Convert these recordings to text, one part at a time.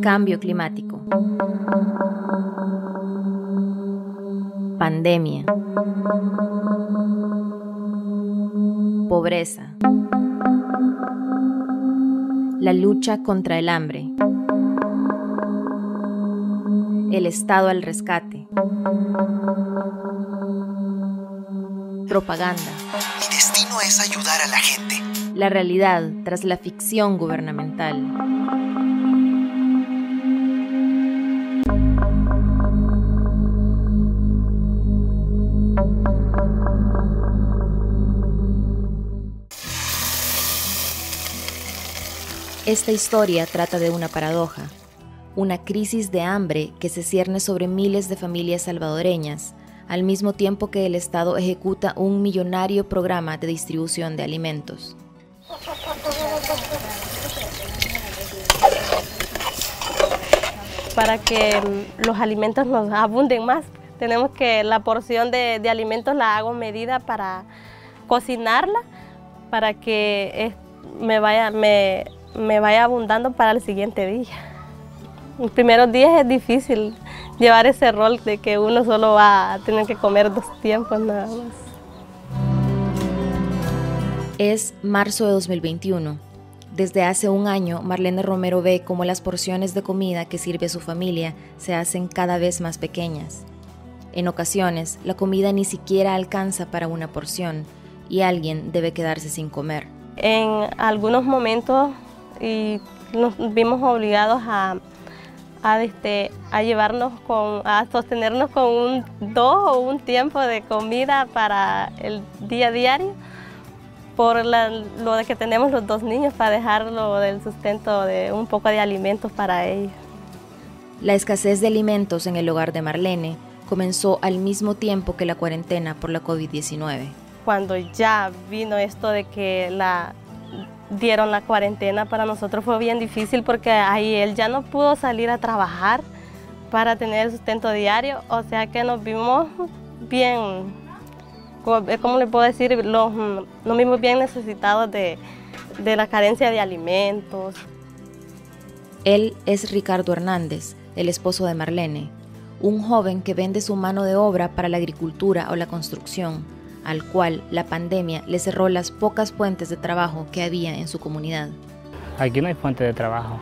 Cambio climático. Pandemia. Pobreza. La lucha contra el hambre. El Estado al rescate. Propaganda. Mi destino es ayudar a la gente. La realidad tras la ficción gubernamental. Esta historia trata de una paradoja, una crisis de hambre que se cierne sobre miles de familias salvadoreñas, al mismo tiempo que el Estado ejecuta un millonario programa de distribución de alimentos. Para que los alimentos nos abunden más, tenemos que la porción de alimentos la hago medida para cocinarla, para que me vaya abundando para el siguiente día. Los primeros días es difícil llevar ese rol de que uno solo va a tener que comer 2 tiempos nada más. Es marzo de 2021. Desde hace un año, Marlene Romero ve cómo las porciones de comida que sirve a su familia se hacen cada vez más pequeñas. En ocasiones, la comida ni siquiera alcanza para una porción y alguien debe quedarse sin comer. En algunos momentos nos vimos obligados a sostenernos con 2 o un tiempo de comida para el día diario, por lo de que tenemos los 2 niños, para dejarlo del sustento de un poco de alimentos para ellos. La escasez de alimentos en el hogar de Marlene comenzó al mismo tiempo que la cuarentena por la COVID-19. Cuando ya vino esto de que dieron la cuarentena, para nosotros fue bien difícil porque ahí él ya no pudo salir a trabajar para tener el sustento diario, o sea que nos vimos bien, ¿cómo le puedo decir? Nos vimos bien necesitados de la carencia de alimentos. Él es Ricardo Hernández, el esposo de Marlene, un joven que vende su mano de obra para la agricultura o la construcción, al cual la pandemia le cerró las pocas fuentes de trabajo que había en su comunidad. Aquí no hay fuente de trabajo,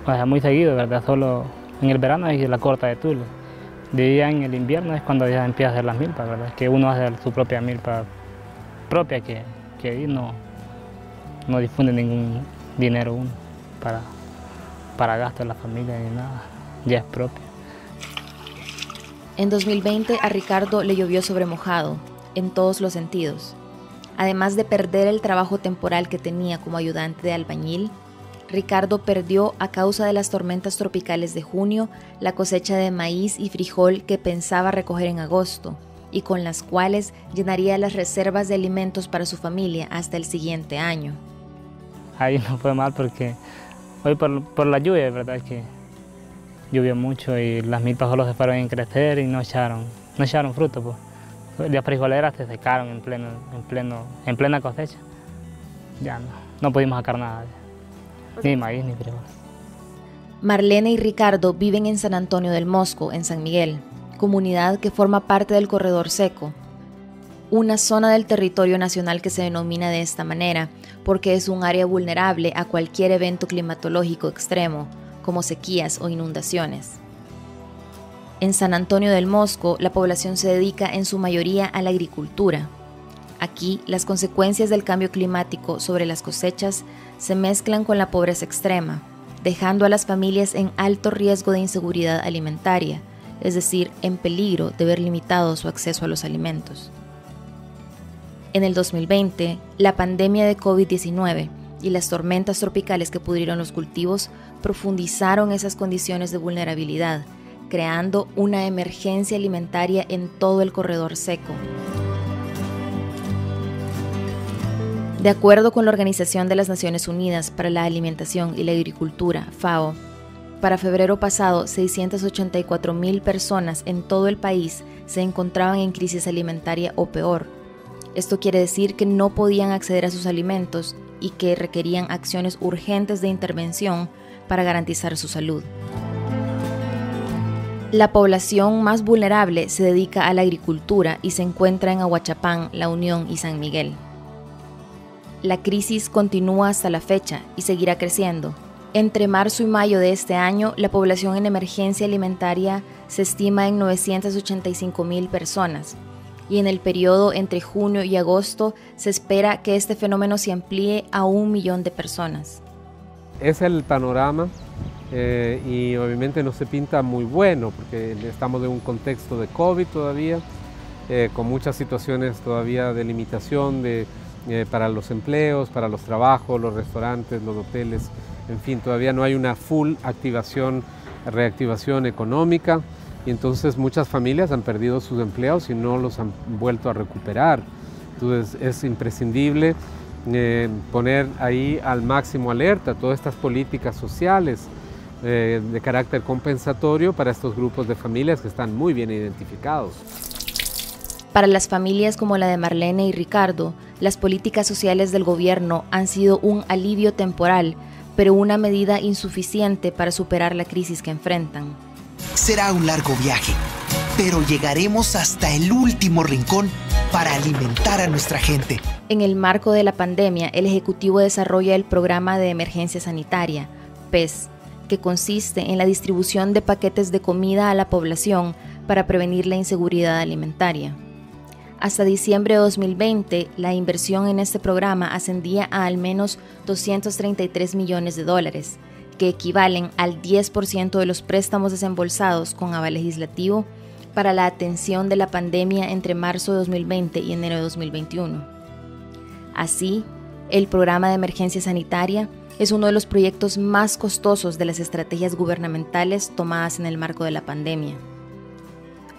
o sea, muy seguido, ¿verdad? Solo en el verano hay la corta de Tule. De ya en el invierno es cuando ya empieza a hacer las milpas, ¿verdad? Que uno hace su propia milpa propia, que ahí no difunde ningún dinero uno para gasto de la familia ni nada, ya es propia. En 2020 a Ricardo le llovió sobre mojado, en todos los sentidos. Además de perder el trabajo temporal que tenía como ayudante de albañil, Ricardo perdió, a causa de las tormentas tropicales de junio, la cosecha de maíz y frijol que pensaba recoger en agosto y con las cuales llenaría las reservas de alimentos para su familia hasta el siguiente año. Ahí no fue mal porque hoy por la lluvia, verdad que llovió mucho y las milpas solo se fueron a crecer y no echaron fruto, pues. Las frijoleras se secaron en plena cosecha. Ya no pudimos sacar nada, ni maíz ni frijol. Marlene y Ricardo viven en San Antonio del Mosco, en San Miguel, comunidad que forma parte del Corredor Seco, una zona del territorio nacional que se denomina de esta manera porque es un área vulnerable a cualquier evento climatológico extremo, como sequías o inundaciones. En San Antonio del Mosco, la población se dedica en su mayoría a la agricultura. Aquí, las consecuencias del cambio climático sobre las cosechas se mezclan con la pobreza extrema, dejando a las familias en alto riesgo de inseguridad alimentaria, es decir, en peligro de ver limitado su acceso a los alimentos. En el 2020, la pandemia de COVID-19 y las tormentas tropicales que pudrieron los cultivos profundizaron esas condiciones de vulnerabilidad, creando una emergencia alimentaria en todo el Corredor Seco. De acuerdo con la Organización de las Naciones Unidas para la Alimentación y la Agricultura, FAO, para febrero pasado, 684,000 personas en todo el país se encontraban en crisis alimentaria o peor. Esto quiere decir que no podían acceder a sus alimentos y que requerían acciones urgentes de intervención para garantizar su salud. La población más vulnerable se dedica a la agricultura y se encuentra en Ahuachapán, La Unión y San Miguel. La crisis continúa hasta la fecha y seguirá creciendo. Entre marzo y mayo de este año, la población en emergencia alimentaria se estima en 985,000 personas, y en el periodo entre junio y agosto se espera que este fenómeno se amplíe a 1 millón de personas. Es el panorama y obviamente no se pinta muy bueno porque estamos en un contexto de COVID todavía, con muchas situaciones todavía de limitación para los empleos, para los trabajos, los restaurantes, los hoteles, en fin, todavía no hay una full reactivación económica y entonces muchas familias han perdido sus empleos y no los han vuelto a recuperar. Entonces es imprescindible poner ahí al máximo alerta todas estas políticas sociales de carácter compensatorio para estos grupos de familias que están muy bien identificados. Para las familias como la de Marlene y Ricardo, las políticas sociales del gobierno han sido un alivio temporal, pero una medida insuficiente para superar la crisis que enfrentan. Será un largo viaje, pero llegaremos hasta el último rincón para alimentar a nuestra gente. En el marco de la pandemia, el Ejecutivo desarrolla el Programa de Emergencia Sanitaria, PES, que consiste en la distribución de paquetes de comida a la población para prevenir la inseguridad alimentaria. Hasta diciembre de 2020, la inversión en este programa ascendía a al menos $233 millones, que equivalen al 10% de los préstamos desembolsados con aval legislativo para la atención de la pandemia entre marzo de 2020 y enero de 2021. Así, el Programa de Emergencia Sanitaria es uno de los proyectos más costosos de las estrategias gubernamentales tomadas en el marco de la pandemia.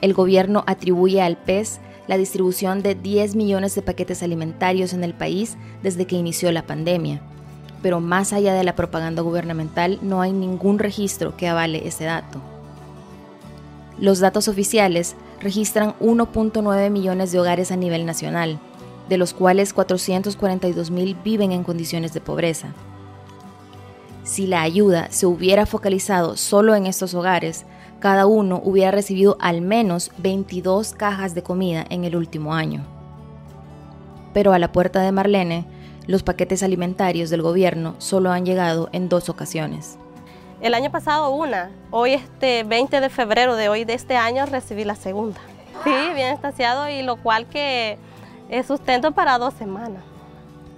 El gobierno atribuye al PES la distribución de 10 millones de paquetes alimentarios en el país desde que inició la pandemia, pero más allá de la propaganda gubernamental no hay ningún registro que avale ese dato. Los datos oficiales registran 1.9 millones de hogares a nivel nacional, de los cuales 442,000 viven en condiciones de pobreza. Si la ayuda se hubiera focalizado solo en estos hogares, cada uno hubiera recibido al menos 22 cajas de comida en el último año. Pero a la puerta de Marlene, los paquetes alimentarios del gobierno solo han llegado en 2 ocasiones. El año pasado una, hoy 20 de febrero de este año recibí la segunda. Sí, bien estaciado y lo cual que es sustento para 2 semanas.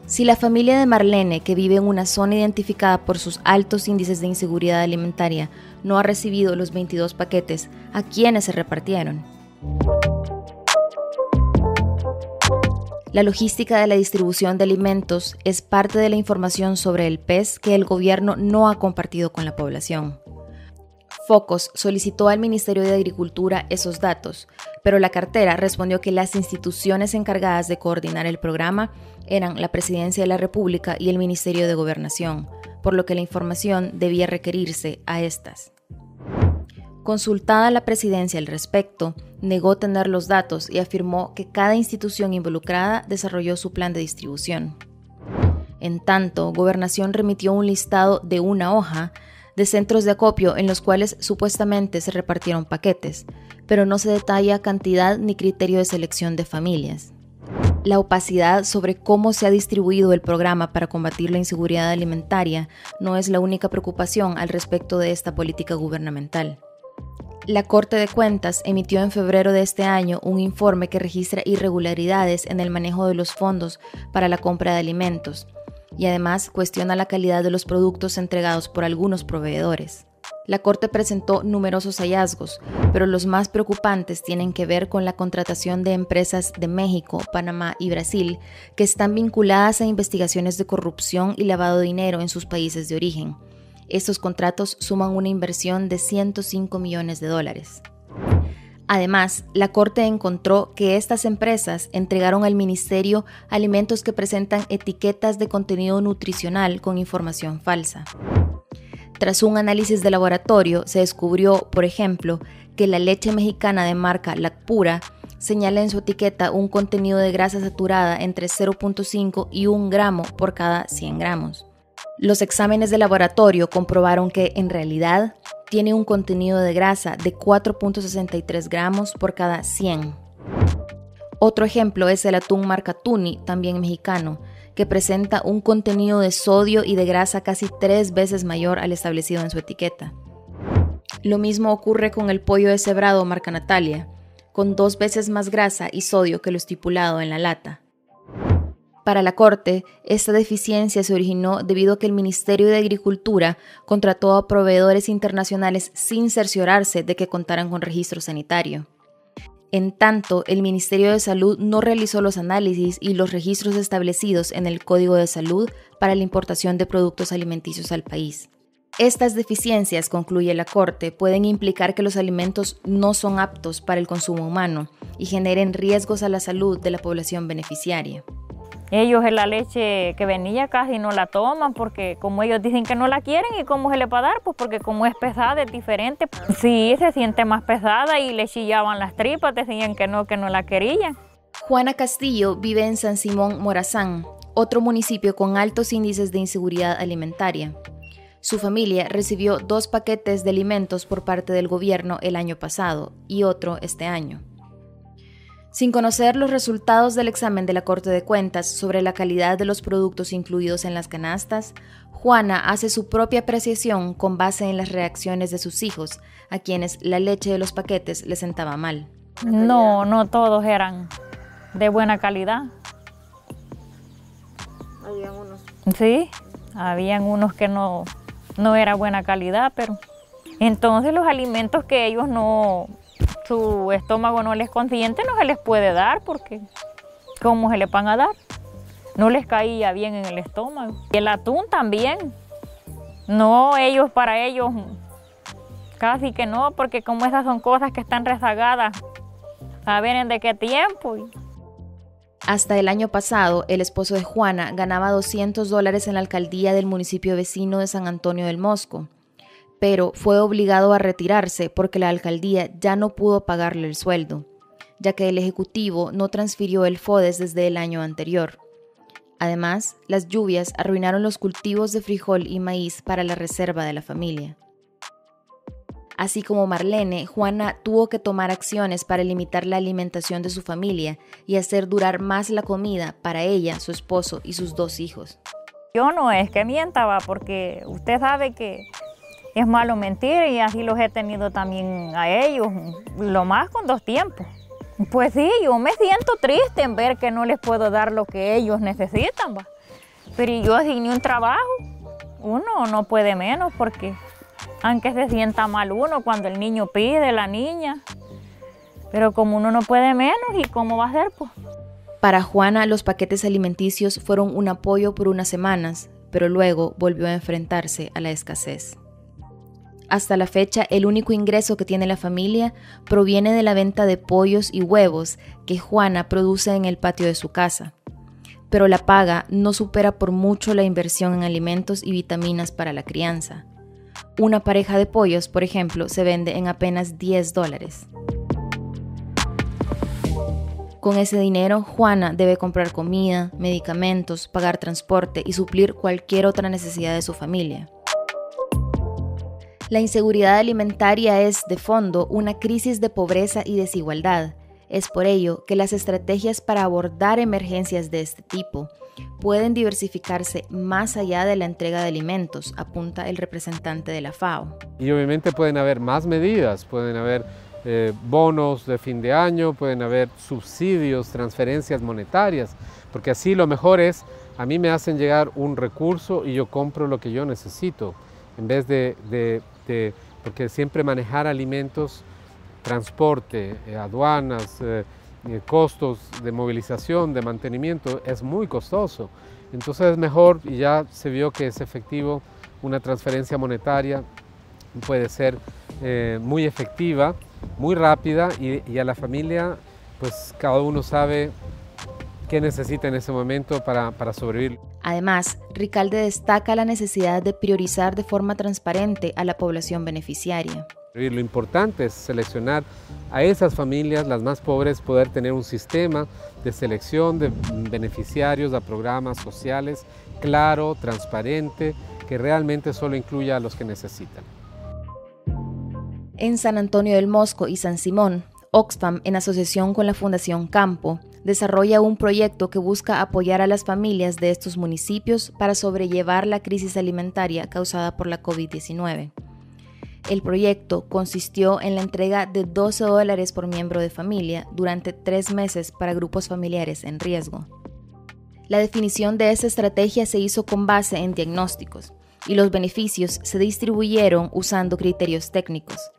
Si la familia de Marlene, que vive en una zona identificada por sus altos índices de inseguridad alimentaria, no ha recibido los 22 paquetes, ¿a quiénes se repartieron? La logística de la distribución de alimentos es parte de la información sobre el PES que el gobierno no ha compartido con la población. Focos solicitó al Ministerio de Agricultura esos datos, pero la cartera respondió que las instituciones encargadas de coordinar el programa eran la Presidencia de la República y el Ministerio de Gobernación, por lo que la información debía requerirse a estas. Consultada la Presidencia al respecto, negó tener los datos y afirmó que cada institución involucrada desarrolló su plan de distribución. En tanto, Gobernación remitió un listado de una hoja de centros de acopio en los cuales supuestamente se repartieron paquetes, pero no se detalla cantidad ni criterio de selección de familias. La opacidad sobre cómo se ha distribuido el programa para combatir la inseguridad alimentaria no es la única preocupación al respecto de esta política gubernamental. La Corte de Cuentas emitió en febrero de este año un informe que registra irregularidades en el manejo de los fondos para la compra de alimentos y además cuestiona la calidad de los productos entregados por algunos proveedores. La Corte presentó numerosos hallazgos, pero los más preocupantes tienen que ver con la contratación de empresas de México, Panamá y Brasil que están vinculadas a investigaciones de corrupción y lavado de dinero en sus países de origen. Estos contratos suman una inversión de $105 millones. Además, la Corte encontró que estas empresas entregaron al Ministerio alimentos que presentan etiquetas de contenido nutricional con información falsa. Tras un análisis de laboratorio, se descubrió, por ejemplo, que la leche mexicana de marca Lacpura señala en su etiqueta un contenido de grasa saturada entre 0.5 y 1 gramo por cada 100 gramos. Los exámenes de laboratorio comprobaron que, en realidad, tiene un contenido de grasa de 4.63 gramos por cada 100. Otro ejemplo es el atún marca Tuni, también mexicano, que presenta un contenido de sodio y de grasa casi 3 veces mayor al establecido en su etiqueta. Lo mismo ocurre con el pollo deshebrado marca Natalia, con 2 veces más grasa y sodio que lo estipulado en la lata. Para la Corte, esta deficiencia se originó debido a que el Ministerio de Agricultura contrató a proveedores internacionales sin cerciorarse de que contaran con registro sanitario. En tanto, el Ministerio de Salud no realizó los análisis y los registros establecidos en el Código de Salud para la importación de productos alimenticios al país. Estas deficiencias, concluye la Corte, pueden implicar que los alimentos no son aptos para el consumo humano y generen riesgos a la salud de la población beneficiaria. Ellos en la leche que venía casi no la toman porque como ellos dicen que no la quieren, ¿y cómo se le va a dar? Pues porque como es pesada, es diferente. Sí, se siente más pesada y le chillaban las tripas, decían que no la querían. Juana Castillo vive en San Simón Morazán, otro municipio con altos índices de inseguridad alimentaria. Su familia recibió 2 paquetes de alimentos por parte del gobierno el año pasado y otro este año. Sin conocer los resultados del examen de la Corte de Cuentas sobre la calidad de los productos incluidos en las canastas, Juana hace su propia apreciación con base en las reacciones de sus hijos, a quienes la leche de los paquetes les sentaba mal. No todos eran de buena calidad. Habían unos. Sí, habían unos que no era buena calidad, pero entonces los alimentos que ellos su estómago no les consiente, no se les puede dar porque ¿cómo se les van a dar? No les caía bien en el estómago. Y el atún también. Para ellos casi que no, porque como esas son cosas que están rezagadas, saben de qué tiempo. Hasta el año pasado, el esposo de Juana ganaba $200 en la alcaldía del municipio vecino de San Antonio del Mosco, pero fue obligado a retirarse porque la alcaldía ya no pudo pagarle el sueldo, ya que el ejecutivo no transfirió el FODES desde el año anterior. Además, las lluvias arruinaron los cultivos de frijol y maíz para la reserva de la familia. Así como Marlene, Juana tuvo que tomar acciones para limitar la alimentación de su familia y hacer durar más la comida para ella, su esposo y sus 2 hijos. Yo no es que mienta, porque usted sabe que es malo mentir y así los he tenido también a ellos, lo más con 2 tiempos. Pues sí, yo me siento triste en ver que no les puedo dar lo que ellos necesitan, ¿va? Pero yo sin un trabajo, uno no puede menos porque aunque se sienta mal uno cuando el niño pide, la niña, pero como uno no puede menos, ¿y cómo va a ser, pues? Para Juana, los paquetes alimenticios fueron un apoyo por unas semanas, pero luego volvió a enfrentarse a la escasez. Hasta la fecha, el único ingreso que tiene la familia proviene de la venta de pollos y huevos que Juana produce en el patio de su casa. Pero la paga no supera por mucho la inversión en alimentos y vitaminas para la crianza. Una pareja de pollos, por ejemplo, se vende en apenas $10. Con ese dinero, Juana debe comprar comida, medicamentos, pagar transporte y suplir cualquier otra necesidad de su familia. La inseguridad alimentaria es, de fondo, una crisis de pobreza y desigualdad. Es por ello que las estrategias para abordar emergencias de este tipo pueden diversificarse más allá de la entrega de alimentos, apunta el representante de la FAO. Y obviamente pueden haber más medidas, pueden haber bonos de fin de año, pueden haber subsidios, transferencias monetarias, porque así lo mejor es, a mí me hacen llegar un recurso y yo compro lo que yo necesito, en vez porque siempre manejar alimentos, transporte, aduanas, costos de movilización, de mantenimiento, es muy costoso. Entonces es mejor, y ya se vio que es efectivo, una transferencia monetaria puede ser muy efectiva, muy rápida y a la familia, pues cada uno sabe qué necesita en ese momento para sobrevivir. Además, Ricalde destaca la necesidad de priorizar de forma transparente a la población beneficiaria. Y lo importante es seleccionar a esas familias, las más pobres, poder tener un sistema de selección de beneficiarios a programas sociales claro, transparente, que realmente solo incluya a los que necesitan. En San Antonio del Mosco y San Simón, Oxfam, en asociación con la Fundación Campo, desarrolla un proyecto que busca apoyar a las familias de estos municipios para sobrellevar la crisis alimentaria causada por la COVID-19. El proyecto consistió en la entrega de $12 por miembro de familia durante 3 meses para grupos familiares en riesgo. La definición de esa estrategia se hizo con base en diagnósticos y los beneficios se distribuyeron usando criterios técnicos.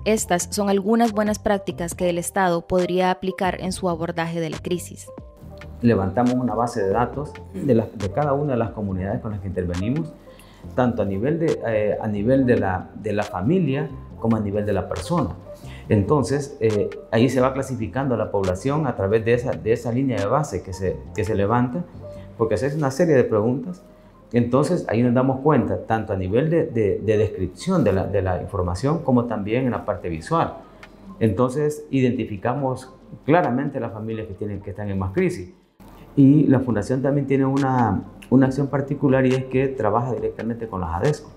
Estas son algunas buenas prácticas que el Estado podría aplicar en su abordaje de la crisis. Levantamos una base de datos de cada una de las comunidades con las que intervenimos, tanto a nivel de la familia como a nivel de la persona. Entonces, ahí se va clasificando a la población a través de esa línea de base que se levanta, porque se hace una serie de preguntas. Entonces, ahí nos damos cuenta, tanto a nivel de descripción de la información, como también en la parte visual. Entonces, identificamos claramente las familias que están en más crisis. Y la Fundación también tiene una acción particular, y es que trabaja directamente con las ADESCO.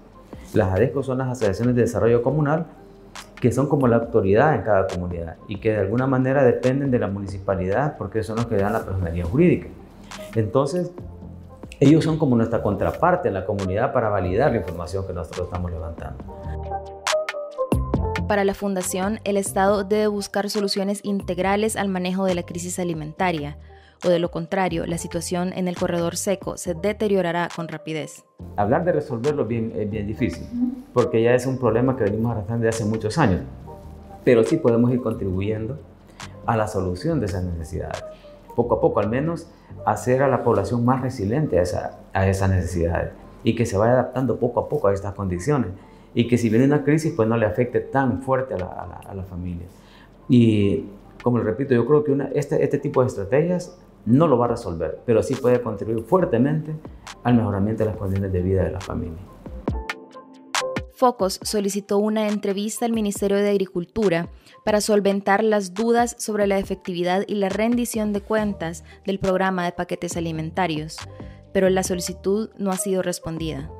Las ADESCO son las Asociaciones de Desarrollo Comunal, que son como la autoridad en cada comunidad y que de alguna manera dependen de la municipalidad, porque son los que dan la personería jurídica. Entonces, ellos son como nuestra contraparte en la comunidad para validar la información que nosotros estamos levantando. Para la Fundación, el Estado debe buscar soluciones integrales al manejo de la crisis alimentaria, o de lo contrario, la situación en el corredor seco se deteriorará con rapidez. Hablar de resolverlo es bien difícil, porque ya es un problema que venimos arrastrando desde hace muchos años, pero sí podemos ir contribuyendo a la solución de esas necesidades. Poco a poco, al menos, hacer a la población más resiliente a esas necesidades y que se vaya adaptando poco a poco a estas condiciones, y que si viene una crisis, pues no le afecte tan fuerte a la familia. Y como les repito, yo creo que este tipo de estrategias no lo va a resolver, pero sí puede contribuir fuertemente al mejoramiento de las condiciones de vida de la familia. Focos solicitó una entrevista al Ministerio de Agricultura para solventar las dudas sobre la efectividad y la rendición de cuentas del programa de paquetes alimentarios, pero la solicitud no ha sido respondida.